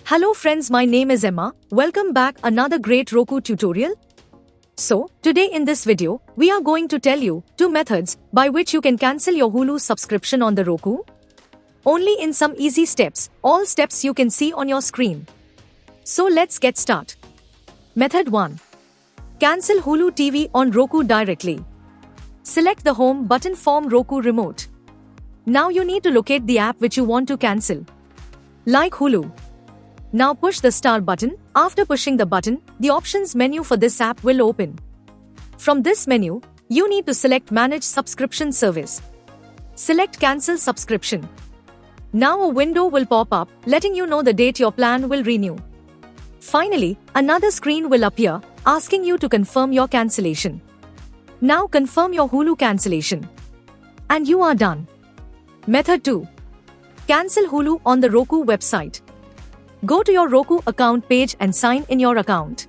Hello friends, my name is Emma. Welcome back another great Roku tutorial. So, today in this video, we are going to tell you 2 methods by which you can cancel your Hulu subscription on the Roku. Only in some easy steps, all steps you can see on your screen. So let's get started. Method 1. Cancel Hulu TV on Roku directly. Select the home button from Roku remote. Now you need to locate the app which you want to cancel. Like Hulu. Now push the start button. After pushing the button, the options menu for this app will open. From this menu, you need to select Manage Subscription Service. Select Cancel Subscription. Now a window will pop up, letting you know the date your plan will renew. Finally, another screen will appear, asking you to confirm your cancellation. Now confirm your Hulu cancellation. And you are done. Method 2. Cancel Hulu on the Roku website. Go to your Roku account page and sign in your account.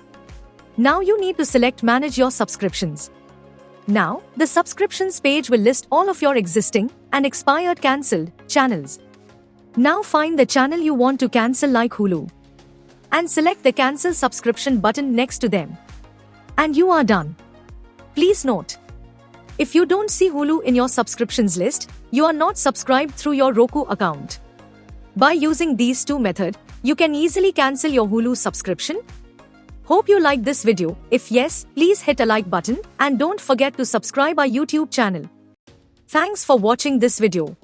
Now you need to select Manage your subscriptions. Now, the subscriptions page will list all of your existing and expired cancelled channels. Now find the channel you want to cancel like Hulu. And select the Cancel Subscription button next to them. And you are done. Please note, if you don't see Hulu in your subscriptions list, you are not subscribed through your Roku account. By using these 2 methods, you can easily cancel your Hulu subscription. Hope you liked this video. If yes, please hit a like button and don't forget to subscribe our YouTube channel. Thanks for watching this video.